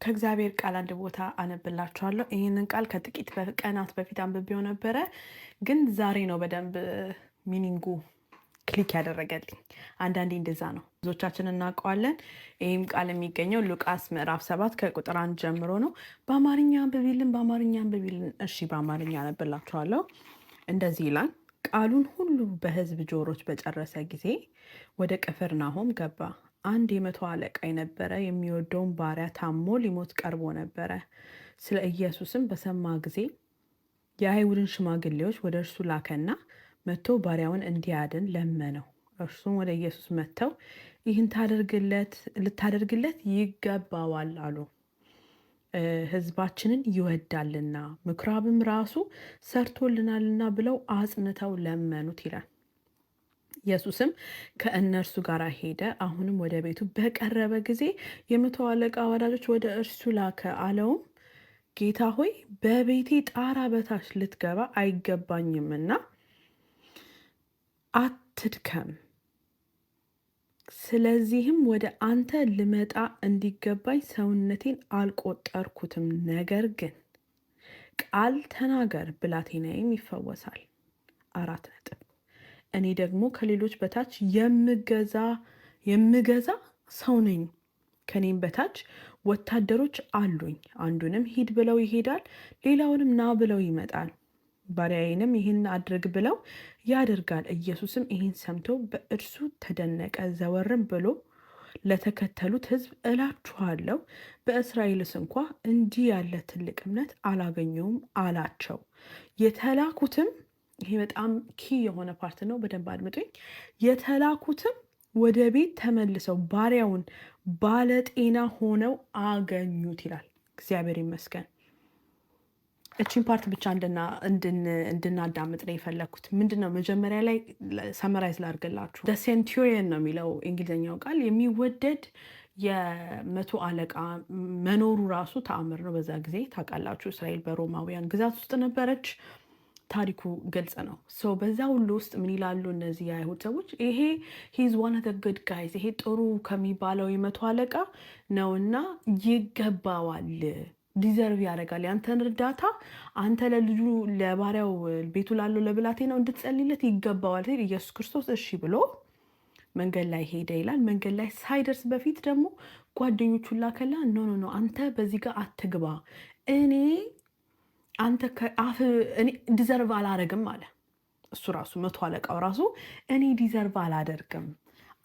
ከእግዚአብሔር ቃል አንድ ቦታ አነብላችኋለሁ። ይህንን ቃል ከጥቂት ቀናት በፊት አንብቤው ነበረ፣ ግን ዛሬ ነው በደንብ ሚኒንጉ ክሊክ ያደረገልኝ። አንዳንዴ እንደዛ ነው፣ ብዙዎቻችን እናውቀዋለን። ይህም ቃል የሚገኘው ሉቃስ ምዕራፍ 7 ከቁጥር 1 ጀምሮ ነው። በአማርኛ አንብቢልን። እሺ፣ በአማርኛ አነብላችኋለሁ። እንደዚህ ይላል። ቃሉን ሁሉ በሕዝብ ጆሮች በጨረሰ ጊዜ ወደ ቅፍርናሆም ገባ። አንድ የመቶ አለቃ የነበረ የሚወደውን ባሪያ ታሞ ሊሞት ቀርቦ ነበረ። ስለ ኢየሱስም በሰማ ጊዜ የአይሁድን ሽማግሌዎች ወደ እርሱ ላከና መጥቶ ባሪያውን እንዲያድን ለመነው። እርሱም ወደ ኢየሱስ መጥተው ይህን ልታደርግለት ይገባዋል አሉ። ሕዝባችንን ይወዳልና ምኩራብም ራሱ ሰርቶልናልና ብለው አጽንተው ለመኑት ይላል። ኢየሱስም ከእነርሱ ጋር ሄደ። አሁንም ወደ ቤቱ በቀረበ ጊዜ የመቶ አለቃ ወዳጆች ወደ እርሱ ላከ። አለውም ጌታ ሆይ በቤቴ ጣራ በታች ልትገባ አይገባኝምና አትድከም። ስለዚህም ወደ አንተ ልመጣ እንዲገባኝ ሰውነቴን አልቆጠርኩትም። ነገር ግን ቃል ተናገር፣ ብላቴናዬም ይፈወሳል። 4 እኔ ደግሞ ከሌሎች በታች የምገዛ ሰው ነኝ። ከኔም በታች ወታደሮች አሉኝ። አንዱንም ሂድ ብለው ይሄዳል፣ ሌላውንም ና ብለው ይመጣል። ባሪያዬንም ይህን አድርግ ብለው ያደርጋል። ኢየሱስም ይህን ሰምቶ በእርሱ ተደነቀ። ዘወርም ብሎ ለተከተሉት ሕዝብ እላችኋለሁ በእስራኤልስ እንኳ እንዲህ ያለ ትልቅ እምነት አላገኘውም አላቸው። የተላኩትም ይሄ በጣም ኪ የሆነ ፓርት ነው፣ በደንብ አድምጡኝ። የተላኩትም ወደ ቤት ተመልሰው ባሪያውን ባለጤና ሆነው አገኙት ይላል። እግዚአብሔር ይመስገን። እቺን ፓርት ብቻ እንድናዳምጥ ነው የፈለግኩት። ምንድነው መጀመሪያ ላይ ሰመራይዝ ላድርግላችሁ። ሴንቱሪየን ነው የሚለው እንግሊዝኛው ቃል። የሚወደድ የመቶ አለቃ መኖሩ ራሱ ተአምር ነው። በዛ ጊዜ ታውቃላችሁ፣ እስራኤል በሮማውያን ግዛት ውስጥ ነበረች። ታሪኩ ግልጽ ነው። በዛ ሁሉ ውስጥ ምን ይላሉ እነዚህ የአይሁድ ሰዎች? ይሄ ሂዝ ዋን ኦፍ ዘ ጉድ ጋይዝ፣ ይሄ ጥሩ ከሚባለው የመቶ አለቃ ነውና ይገባዋል፣ ዲዘርቭ ያደርጋል ያንተን እርዳታ። አንተ ለልጁ ለባሪያው ቤቱ ላለው ለብላቴናው እንድትጸልይለት ይገባዋል። ኢየሱስ ክርስቶስ እሺ ብሎ መንገድ ላይ ሄደ ይላል። መንገድ ላይ ሳይደርስ በፊት ደግሞ ጓደኞቹን ላከላ። ኖ አንተ በዚህ ጋር አትግባ፣ አንተ ከአፍ እኔ ዲዘርቭ አላደርግም አለ። እሱ ራሱ መቶ አለቃው ራሱ እኔ ዲዘርቭ አላደርግም፣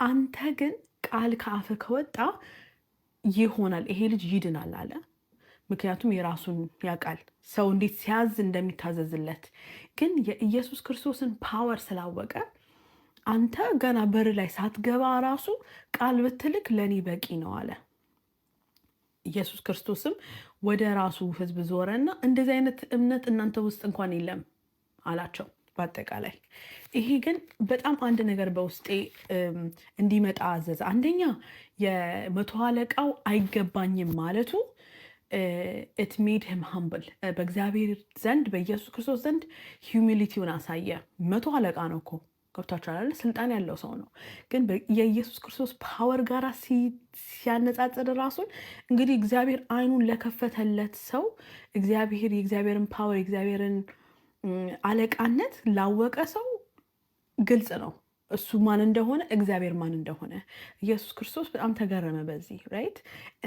አንተ ግን ቃል ከአፍ ከወጣ ይሆናል፣ ይሄ ልጅ ይድናል አለ። ምክንያቱም የራሱን ያውቃል፣ ሰው እንዴት ሲያዝ እንደሚታዘዝለት። ግን የኢየሱስ ክርስቶስን ፓወር ስላወቀ አንተ ገና በር ላይ ሳትገባ ራሱ ቃል ብትልክ ለእኔ በቂ ነው አለ። ኢየሱስ ክርስቶስም ወደ ራሱ ሕዝብ ዞረና እንደዚህ አይነት እምነት እናንተ ውስጥ እንኳን የለም አላቸው። በአጠቃላይ ይሄ ግን በጣም አንድ ነገር በውስጤ እንዲመጣ አዘዘ። አንደኛ የመቶ አለቃው አይገባኝም ማለቱ ኢት ሜድ ሂም ሃምብል። በእግዚአብሔር ዘንድ በኢየሱስ ክርስቶስ ዘንድ ሂዩሚሊቲውን አሳየ። መቶ አለቃ ነው እኮ ገብታችኋል፣ ስልጣን ያለው ሰው ነው። ግን የኢየሱስ ክርስቶስ ፓወር ጋር ሲያነጻጽር ራሱን እንግዲህ እግዚአብሔር አይኑን ለከፈተለት ሰው የእግዚአብሔርን ፓወር የእግዚአብሔርን አለቃነት ላወቀ ሰው ግልጽ ነው እሱ ማን እንደሆነ፣ እግዚአብሔር ማን እንደሆነ። ኢየሱስ ክርስቶስ በጣም ተገረመ በዚህ ራይት።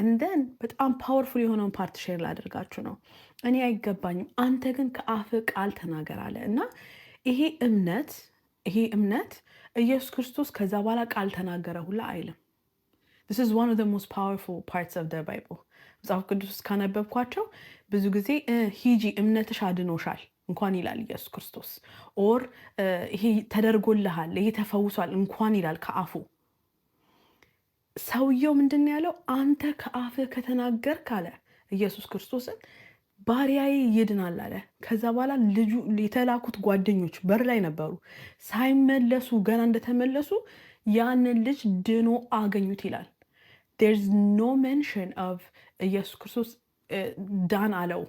እንደን በጣም ፓወርፉል የሆነውን ፓርት ሼር ላደርጋችሁ ነው። እኔ አይገባኝም፣ አንተ ግን ከአፍ ቃል ተናገር አለ እና ይሄ እምነት ኢየሱስ ክርስቶስ ከዛ በኋላ ቃል ተናገረ ሁላ አይልም። This is one of the most powerful parts of the Bible። መጽሐፍ ቅዱስ ካነበብኳቸው ብዙ ጊዜ ሂጂ እምነትሽ አድኖሻል እንኳን ይላል ኢየሱስ ክርስቶስ። ኦር ይሄ ተደርጎልሃል፣ ይሄ ተፈውሷል እንኳን ይላል ከአፉ። ሰውየው ምንድን ያለው? አንተ ከአፍህ ከተናገርክ አለ ኢየሱስ ክርስቶስን ባሪያዬ ይድናል አለ። ከዛ በኋላ ልጁ የተላኩት ጓደኞች በር ላይ ነበሩ። ሳይመለሱ ገና እንደተመለሱ ያንን ልጅ ድኖ አገኙት ይላል። there's no mention of ኢየሱስ ክርስቶስ ዳን አለው፣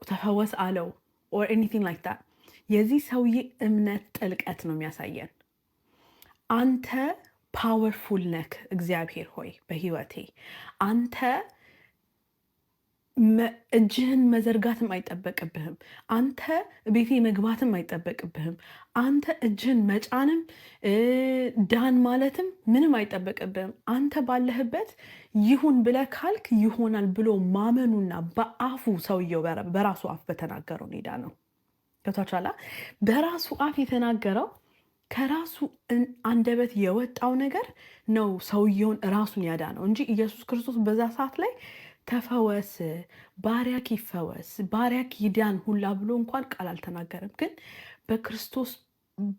ተፈወስ አለው or anything like that። የዚህ ሰውዬ እምነት ጥልቀት ነው የሚያሳየን። አንተ ፓወርፉል ነክ እግዚአብሔር ሆይ በህይወቴ አንተ እጅህን መዘርጋትም አይጠበቅብህም። አንተ ቤቴ መግባትም አይጠበቅብህም። አንተ እጅህን መጫንም ዳን ማለትም ምንም አይጠበቅብህም። አንተ ባለህበት ይሁን ብለህ ካልክ ይሆናል ብሎ ማመኑና በአፉ ሰውየው በራሱ አፍ በተናገረው ኔዳ ነው። ገብታችኋል? በራሱ አፍ የተናገረው ከራሱ አንደበት የወጣው ነገር ነው ሰውየውን ራሱን ያዳነው እንጂ ኢየሱስ ክርስቶስ በዛ ሰዓት ላይ ተፈወስ፣ ባሪያክ ይፈወስ፣ ባሪያክ ይዳን ሁላ ብሎ እንኳን ቃል አልተናገረም። ግን በክርስቶስ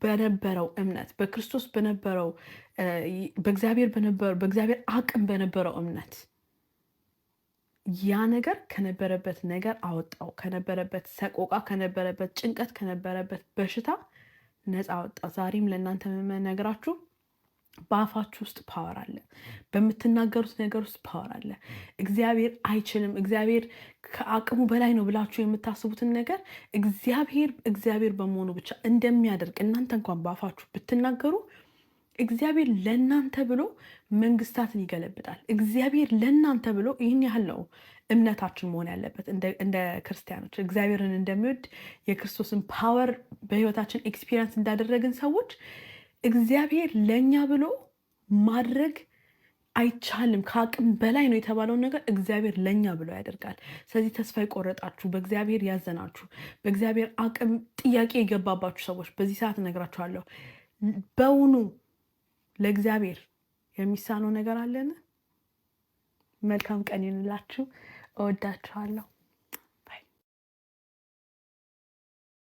በነበረው እምነት፣ በክርስቶስ በነበረው በእግዚአብሔር አቅም በነበረው እምነት ያ ነገር ከነበረበት ነገር አወጣው። ከነበረበት ሰቆቃ፣ ከነበረበት ጭንቀት፣ ከነበረበት በሽታ ነፃ ወጣ። ዛሬም ለእናንተ የምነግራችሁ በአፋችሁ ውስጥ ፓወር አለ። በምትናገሩት ነገር ውስጥ ፓወር አለ። እግዚአብሔር አይችልም፣ እግዚአብሔር ከአቅሙ በላይ ነው ብላችሁ የምታስቡትን ነገር እግዚአብሔር በመሆኑ ብቻ እንደሚያደርግ እናንተ እንኳን በአፋችሁ ብትናገሩ እግዚአብሔር ለእናንተ ብሎ መንግስታትን ይገለብጣል። እግዚአብሔር ለእናንተ ብሎ ይህን ያህል ነው እምነታችን መሆን ያለበት። እንደ ክርስቲያኖች እግዚአብሔርን እንደሚወድ የክርስቶስን ፓወር በህይወታችን ኤክስፒሪየንስ እንዳደረግን ሰዎች እግዚአብሔር ለእኛ ብሎ ማድረግ አይቻልም፣ ከአቅም በላይ ነው የተባለውን ነገር እግዚአብሔር ለእኛ ብሎ ያደርጋል። ስለዚህ ተስፋ የቆረጣችሁ፣ በእግዚአብሔር ያዘናችሁ፣ በእግዚአብሔር አቅም ጥያቄ የገባባችሁ ሰዎች በዚህ ሰዓት እነግራችኋለሁ፣ በውኑ ለእግዚአብሔር የሚሳነው ነገር አለን? መልካም ቀን ይሁንላችሁ። እወዳችኋለሁ።